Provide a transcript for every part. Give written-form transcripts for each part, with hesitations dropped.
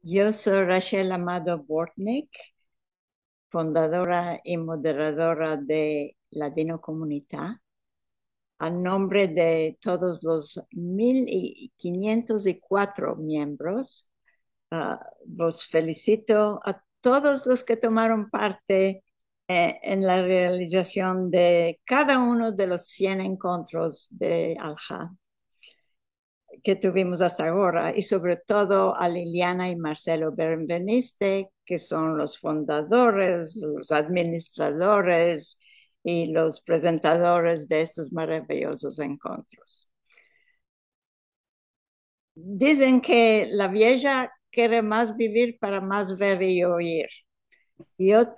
Yo soy Rachel Amado Bortnick, fundadora y moderadora de Ladino Comunidad. A nombre de todos los 1,504 miembros, los felicito a todos los que tomaron parte en la realización de cada uno de los 100 encuentros de ALJA que tuvimos hasta ahora, y sobre todo a Liliana y Marcelo Berbeniste, que son los fundadores, los administradores y los presentadores de estos maravillosos encuentros. Dicen que la vieja quiere más vivir para más ver y oír. Yo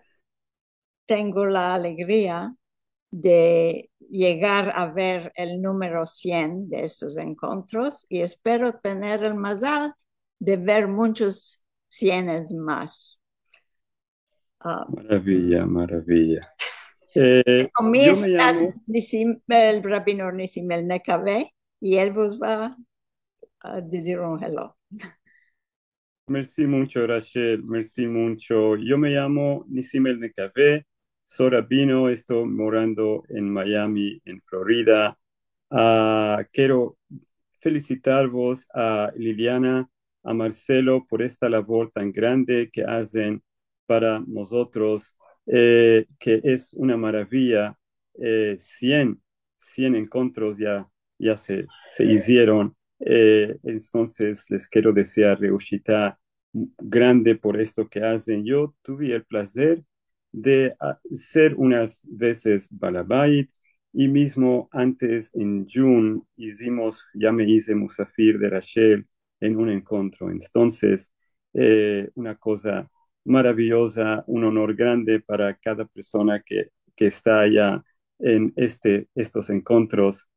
tengo la alegría de llegar a ver el número 100 de estos encuentros y espero tener el mazal de ver muchos cienes más. Maravilla, maravilla. Conmigo Yo me está llamo, el rabino Nissim El Nekave y él vos va a decir un hello. merci mucho, Rachel, merci mucho. Yo me llamo Nisimel Nekave, soy rabino, estoy morando en Miami, en Florida. Quiero felicitarvos a Liliana, a Marcelo por esta labor tan grande que hacen para nosotros, que es una maravilla. 100 encuentros ya se hicieron. Entonces les quiero desear Reushita grande por esto que hacen. Yo tuve el placer de ser unas veces Balabait y mismo antes en June ya me hice Musafir de Rachel en un encuentro. Entonces, una cosa maravillosa, un honor grande para cada persona que está allá en estos encuentros,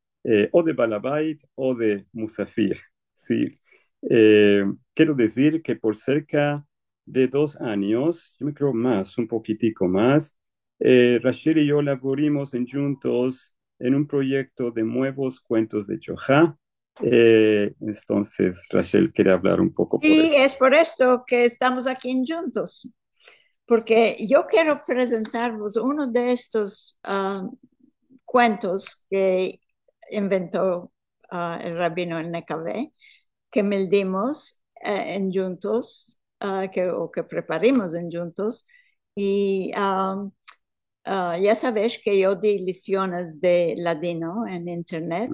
o de Balabait o de Musafir. Sí. Quiero decir que por cerca de 2 años, yo me creo más, un poquitico más, Rachel y yo laborimos juntos en un proyecto de nuevos cuentos de Johá. Entonces, Rachel quiere hablar un poco por Y eso. es por esto que estamos aquí juntos, porque yo quiero presentarvos uno de estos cuentos que inventó el rabino El Nekave, que meldimos en juntos, o que preparamos en juntos. Y ya sabes que yo di lecciones de ladino en internet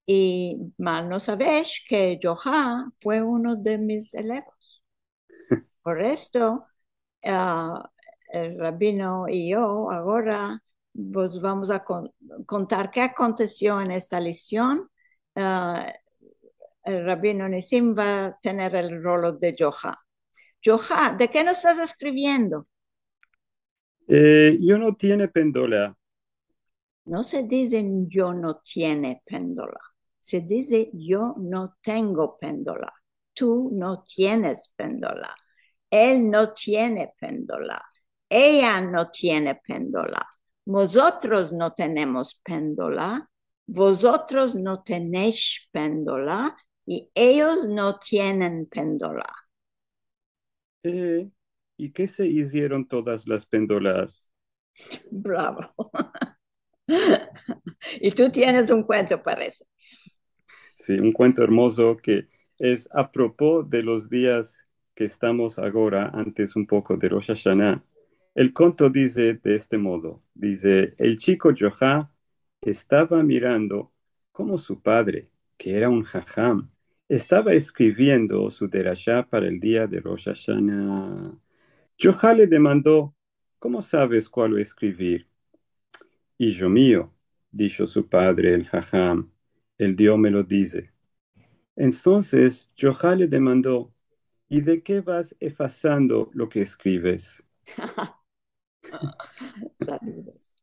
y mal no sabes que Joha fue uno de mis elevos. Por esto, uh, el rabino y yo ahora pues vamos a contar qué aconteció en esta lección. Uh, el rabino Nisim va a tener el rol de Joha. Joha, ¿de qué nos estás escribiendo? Yo no tiene pendola. No se dice yo no tiene péndola, se dice yo no tengo péndola, tú no tienes péndola, él no tiene péndola, ella no tiene péndola, nosotros no tenemos péndola, vosotros no tenéis péndola y ellos no tienen péndola. Eh, ¿Y qué se hicieron todas las pendolas? Bravo. Y tú tienes un cuento, parece. Sí, un cuento hermoso que es a propósito de los días que estamos ahora, antes un poco de Rosh Hashanah. El cuento dice de este modo, dice, el chico Johá estaba mirando cómo su padre, que era un jajam, estaba escribiendo su derashá para el día de Rosh Hashanah. Johá le demandó, ¿cómo sabes cuál escribir? Hijo mío, dijo su padre, el jajam, el Dios me lo dice. Entonces Johá le demandó, ¿y de qué vas efacando lo que escribes? Saludos.